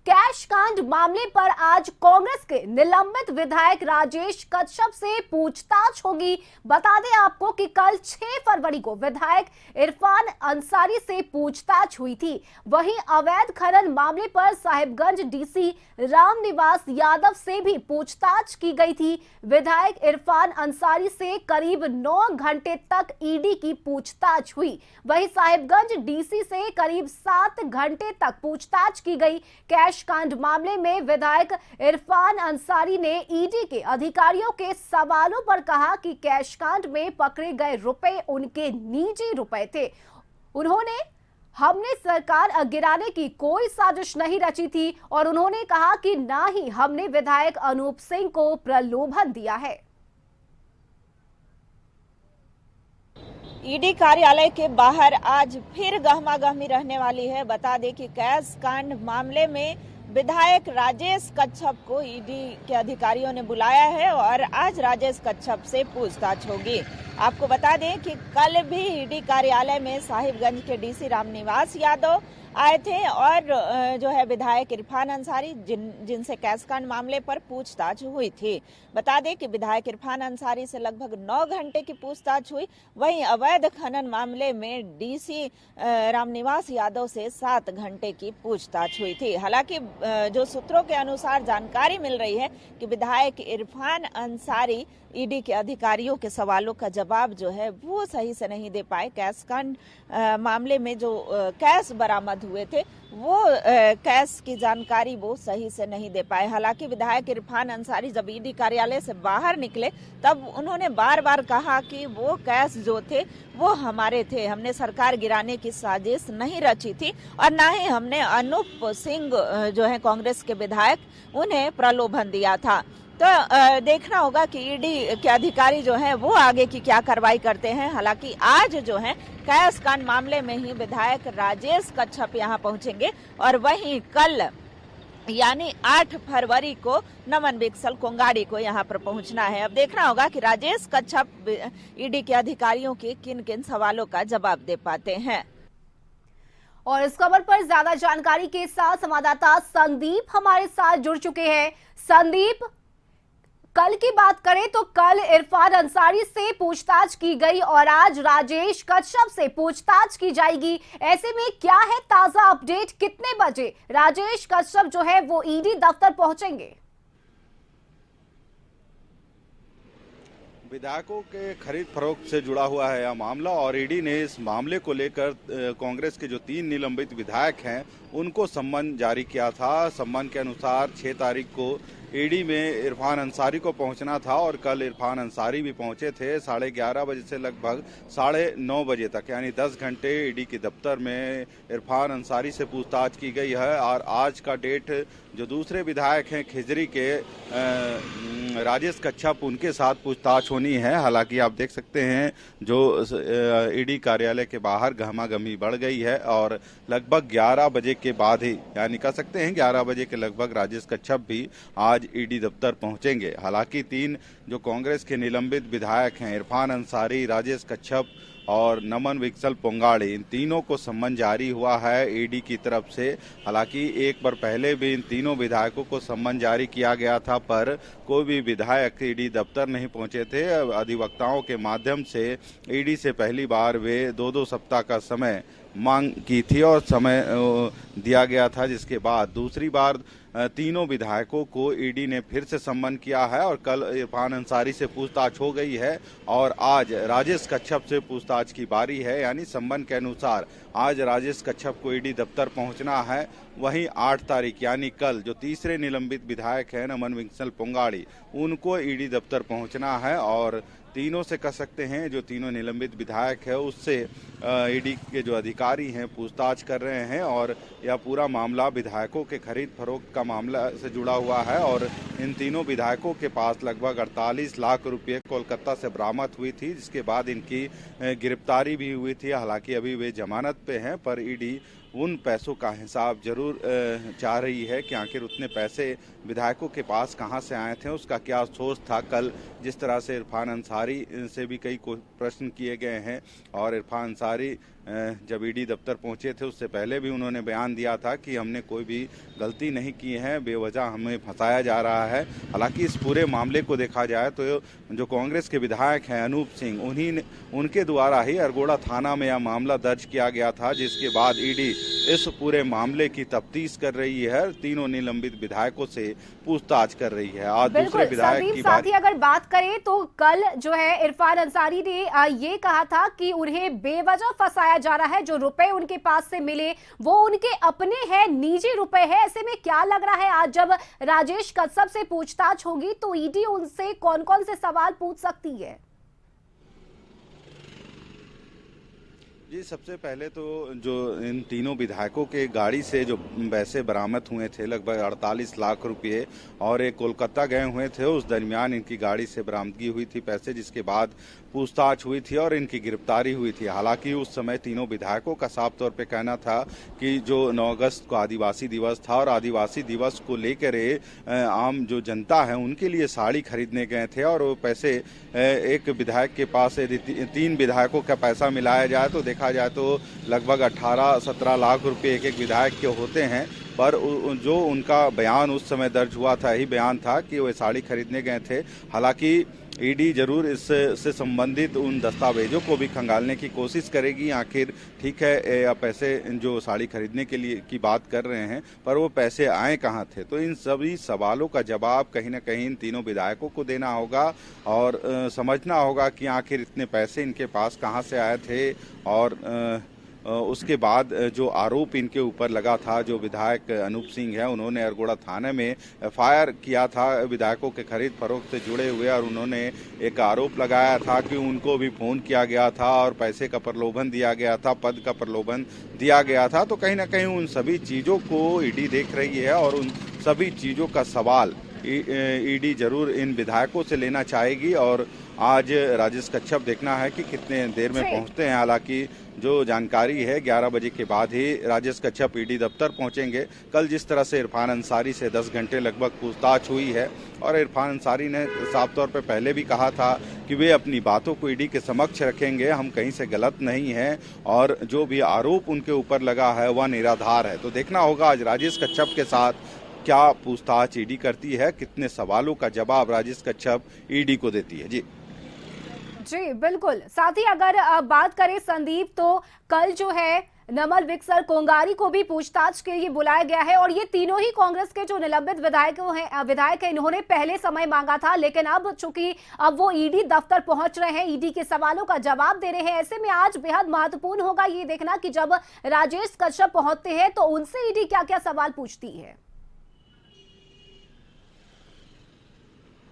Cash कांड मामले पर आज कांग्रेस के निलंबित विधायक राजेश कच्छप से पूछताछ होगी। बता दें आपको कि कल 6 फरवरी को विधायक इरफान अंसारी से पूछताछ हुई थी। वहीं अवैध खनन मामले पर साहिबगंज डीसी रामनिवास यादव से भी पूछताछ की गई थी। विधायक इरफान अंसारी से करीब 9 घंटे तक ईडी की पूछताछ हुई। वहीं साहिबगंज डीसी से करीब 7 घंटे तक पूछताछ की गई। कैश कांड मामले में विधायक इरफान अंसारी ने ईडी के अधिकारियों के सवालों पर कहा कि कैश कांड में पकड़े गए रुपए उनके निजी रुपए थे। उन्होंने हमने सरकार गिराने की कोई साजिश नहीं रची थी और उन्होंने कहा कि ना ही हमने विधायक अनूप सिंह को प्रलोभन दिया है। ईडी कार्यालय के बाहर आज फिर गहमागहमी रहने वाली है। बता दें कि कैश कांड मामले में विधायक राजेश कच्छप को ईडी के अधिकारियों ने बुलाया है और आज राजेश कच्छप से पूछताछ होगी। आपको बता दें कि कल भी ईडी कार्यालय में साहिबगंज के डीसी रामनिवास यादव आए थे और जो है विधायक इरफान अंसारी जिनसे कैश कांड मामले पर पूछताछ हुई थी। बता दें कि विधायक इरफान अंसारी से लगभग 9 घंटे की पूछताछ हुई। वहीं अवैध खनन मामले में डीसी रामनिवास यादव से 7 घंटे की पूछताछ हुई थी। हालांकि जो सूत्रों के अनुसार जानकारी मिल रही है कि विधायक इरफान अंसारी ईडी के अधिकारियों के सवालों का जवाब जो है वो सही से नहीं दे पाए। कैश कांड मामले में जो कैश बरामद हुए थे वो कैश की जानकारी वो सही से नहीं दे पाए। हालांकि विधायक इरफान अंसारी जब ईडी कार्यालय से बाहर निकले तब उन्होंने बार बार कहा कि वो कैश जो थे वो हमारे थे, हमने सरकार गिराने की साजिश नहीं रची थी और ना ही हमने अनूप सिंह जो है कांग्रेस के विधायक उन्हें प्रलोभन दिया था। तो देखना होगा कि ईडी के अधिकारी जो हैं वो आगे की क्या कार्रवाई करते हैं। हालांकि आज जो है कैश कांड मामले में ही विधायक राजेश कच्छप यहां पहुंचेंगे और वहीं कल यानी 8 फरवरी को नमन विकसल कोंगाड़ी को यहां पर पहुंचना है। अब देखना होगा कि राजेश कच्छप ईडी के अधिकारियों के किन किन सवालों का जवाब दे पाते हैं। और इस खबर पर ज्यादा जानकारी के साथ संवाददाता संदीप हमारे साथ जुड़ चुके हैं। संदीप, कल की बात करें तो कल इरफान अंसारी से पूछताछ की गई और आज राजेश कच्छप से पूछताछ की जाएगी। ऐसे में क्या है ताजा अपडेट, कितने बजे राजेश कच्छप जो है वो ईडी दफ्तर पहुंचेंगे? विधायकों के खरीद फरोख्त से जुड़ा हुआ है यह मामला और ईडी ने इस मामले को लेकर कांग्रेस के जो 3 निलंबित विधायक हैं उनको सम्मन जारी किया था। सम्मन के अनुसार 6 तारीख को ईडी में इरफान अंसारी को पहुंचना था और कल इरफान अंसारी भी पहुंचे थे। 11:30 बजे से लगभग 9:30 बजे तक यानी 10 घंटे ईडी के दफ्तर में इरफान अंसारी से पूछताछ की गई है। और आज का डेट जो दूसरे विधायक हैं खिजरी के राजेश कच्छप, उनके साथ पूछताछ होनी है। हालांकि आप देख सकते हैं जो ईडी कार्यालय के बाहर गहमागहमी बढ़ गई है और लगभग 11 बजे के बाद ही यानी कह सकते हैं 11 बजे के लगभग राजेश कच्छप भी आज ईडी दफ्तर पहुंचेंगे। हालांकि 3 जो कांग्रेस के निलंबित विधायक हैं इरफान अंसारी, राजेश कच्छप और नमन विकसल पोंगाड़ी, इन तीनों को सम्मन जारी हुआ है ईडी की तरफ से। हालांकि एक बार पहले भी इन तीनों विधायकों को सम्मन जारी किया गया था पर कोई भी विधायक ईडी दफ्तर नहीं पहुंचे थे। अधिवक्ताओं के माध्यम से ईडी से पहली बार वे 2-2 सप्ताह का समय मांग की थी और समय दिया गया था, जिसके बाद दूसरी बार तीनों विधायकों को ईडी ने फिर से सम्मन किया है और कल इरफान अंसारी से पूछताछ हो गई है और आज राजेश कच्छप से पूछताछ की बारी है। यानी सम्मन के अनुसार आज राजेश कच्छप को ईडी दफ्तर पहुंचना है। वहीं 8 तारीख यानी कल जो तीसरे निलंबित विधायक हैं नमन विकसल पोंगाड़ी, उनको ईडी दफ्तर पहुंचना है और तीनों से कह सकते हैं जो तीनों निलंबित विधायक है उससे ईडी के जो अधिकारी हैं पूछताछ कर रहे हैं। और यह पूरा मामला विधायकों के खरीद फरोख्त का मामला से जुड़ा हुआ है और इन तीनों विधायकों के पास लगभग 48 लाख रुपए कोलकाता से बरामद हुई थी, जिसके बाद इनकी गिरफ्तारी भी हुई थी। हालांकि अभी वे जमानत पे हैं पर ईडी उन पैसों का हिसाब जरूर चाह रही है कि आखिर उतने पैसे विधायकों के पास कहां से आए थे, उसका क्या सोच था। कल जिस तरह से इरफान अंसारी से भी कई प्रश्न किए गए हैं और इरफान अंसारी जब ईडी दफ्तर पहुंचे थे उससे पहले भी उन्होंने बयान दिया था कि हमने कोई भी गलती नहीं की है, बेवजह हमें फंसाया जा रहा है। हालांकि इस पूरे मामले को देखा जाए तो जो कांग्रेस के विधायक हैं अनूप सिंह, उनके द्वारा ही अरगोड़ा थाना में यह मामला दर्ज किया गया था, जिसके बाद ईडी इस पूरे मामले की तफ्तीश कर रही है, तीनों निलंबित विधायकों से पूछताछ कर रही है। आज दूसरे विधायक की साथ ही अगर बात करें तो कल जो है इरफान अंसारी ने ये कहा था कि उन्हें बेवजह फंसाया जा रहा है, जो रुपए उनके पास से मिले वो उनके अपने हैं, निजी रुपए हैं। ऐसे में क्या लग रहा है आज जब राजेश कच्छप से पूछताछ होगी तो ईडी उनसे कौन कौन से सवाल पूछ सकती है? जी, सबसे पहले तो जो इन तीनों विधायकों के गाड़ी से जो पैसे बरामद हुए थे लगभग 48 लाख रुपए और एक कोलकाता गए हुए थे, उस दरमियान इनकी गाड़ी से बरामदगी हुई थी पैसे, जिसके बाद पूछताछ हुई थी और इनकी गिरफ्तारी हुई थी। हालांकि उस समय तीनों विधायकों का साफ तौर पे कहना था कि जो 9 अगस्त को आदिवासी दिवस था और आदिवासी दिवस को लेकर आम जो जनता है उनके लिए साड़ी खरीदने गए थे और वो पैसे एक विधायक के पास 3 विधायकों का पैसा मिलाया जाए तो देखा जाए तो लगभग 18-17 लाख रुपए एक एक विधायक के होते हैं। पर जो उनका बयान उस समय दर्ज हुआ था, यही बयान था कि वो साड़ी खरीदने गए थे। हालांकि ईडी जरूर इससे संबंधित उन दस्तावेजों को भी खंगालने की कोशिश करेगी। आखिर ठीक है, या पैसे जो साड़ी खरीदने के लिए की बात कर रहे हैं, पर वो पैसे आए कहाँ थे? तो इन सभी सवालों का जवाब कहीं ना कहीं इन तीनों विधायकों को देना होगा और समझना होगा कि आखिर इतने पैसे इनके पास कहाँ से आए थे। और उसके बाद जो आरोप इनके ऊपर लगा था, जो विधायक अनूप सिंह है, उन्होंने अरगोड़ा थाने में एफआईआर किया था विधायकों के खरीद फरोख्त से जुड़े हुए, और उन्होंने एक आरोप लगाया था कि उनको भी फोन किया गया था और पैसे का प्रलोभन दिया गया था, पद का प्रलोभन दिया गया था। तो कहीं ना कहीं उन सभी चीज़ों को ईडी देख रही है और उन सभी चीज़ों का सवाल ईडी जरूर इन विधायकों से लेना चाहेगी। और आज राजेश कच्छप देखना है कि कितने देर में पहुंचते हैं। हालांकि जो जानकारी है 11 बजे के बाद ही राजेश कच्छप ईडी दफ्तर पहुंचेंगे। कल जिस तरह से इरफान अंसारी से 10 घंटे लगभग पूछताछ हुई है और इरफान अंसारी ने साफ तौर पर पहले भी कहा था कि वे अपनी बातों को ईडी के समक्ष रखेंगे, हम कहीं से गलत नहीं हैं और जो भी आरोप उनके ऊपर लगा है वह निराधार है। तो देखना होगा आज राजेश कच्छप के साथ क्या पूछताछ ईडी करती है, कितने सवालों का जवाब राजेश कच्छप ईडी को देती है। जी बिल्कुल। साथ ही अगर बात करें संदीप, तो कल जो है नमन विकसल कोंगारी को भी पूछताछ के लिए बुलाया गया है और ये तीनों ही कांग्रेस के जो निलंबित विधायक हैं, इन्होंने पहले समय मांगा था, लेकिन अब चूंकि अब वो ईडी दफ्तर पहुंच रहे हैं, ईडी के सवालों का जवाब दे रहे हैं। ऐसे में आज बेहद महत्वपूर्ण होगा ये देखना कि जब राजेश कच्छप पहुंचते हैं तो उनसे ईडी क्या क्या सवाल पूछती है।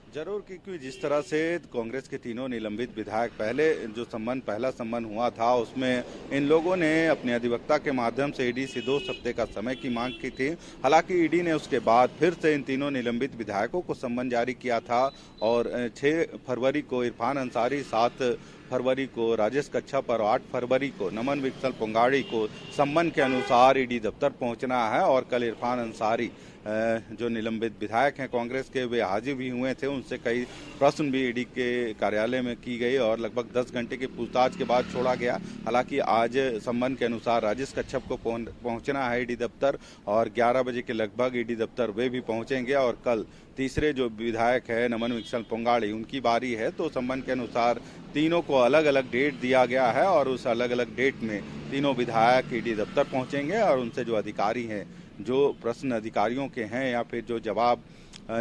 जरूर, क्योंकि जिस तरह से कांग्रेस के तीनों निलंबित विधायक पहला सम्मन हुआ था, उसमें इन लोगों ने अपने अधिवक्ता के माध्यम से ईडी से 2 हफ्ते का समय की मांग की थी। हालांकि ईडी ने उसके बाद फिर से इन तीनों निलंबित विधायकों को सम्मन जारी किया था और 6 फरवरी को इरफान अंसारी, 7 फरवरी को राजेश कच्छप और 8 फरवरी को नमन विकसल कोंगारी को सम्मन के अनुसार ईडी दफ्तर पहुंचना है। और कल इरफान अंसारी जो निलंबित विधायक हैं कांग्रेस के, वे हाजिर भी हुए थे, उनसे कई प्रश्न भी ईडी के कार्यालय में की गई और लगभग 10 घंटे की पूछताछ के बाद छोड़ा गया। हालांकि आज सम्मन के अनुसार राजेश कच्छप को पहुंचना है ईडी दफ्तर और 11 बजे के लगभग ईडी दफ्तर वे भी पहुंचेंगे। और कल तीसरे जो विधायक है नमन विकसल कोंगारी, उनकी बारी है। तो सम्मन के अनुसार तीनों को अलग अलग डेट दिया गया है और उस अलग अलग डेट में तीनों विधायक ईडी दफ्तर पहुंचेंगे और उनसे जो अधिकारी हैं, जो प्रश्न अधिकारियों के हैं या फिर जो जवाब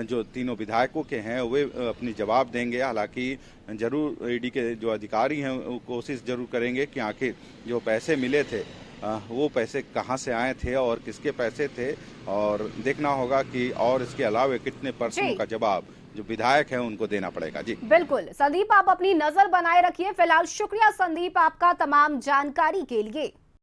जो तीनों विधायकों के हैं, वे अपनी जवाब देंगे। हालांकि जरूर ईडी के जो अधिकारी हैं वो कोशिश जरूर करेंगे कि आखिर जो पैसे मिले थे वो पैसे कहां से आए थे और किसके पैसे थे, और देखना होगा कि और इसके अलावा कितने प्रश्नों का जवाब जो विधायक है उनको देना पड़ेगा। जी बिल्कुल संदीप, आप अपनी नजर बनाए रखिए। फिलहाल शुक्रिया संदीप आपका तमाम जानकारी के लिए।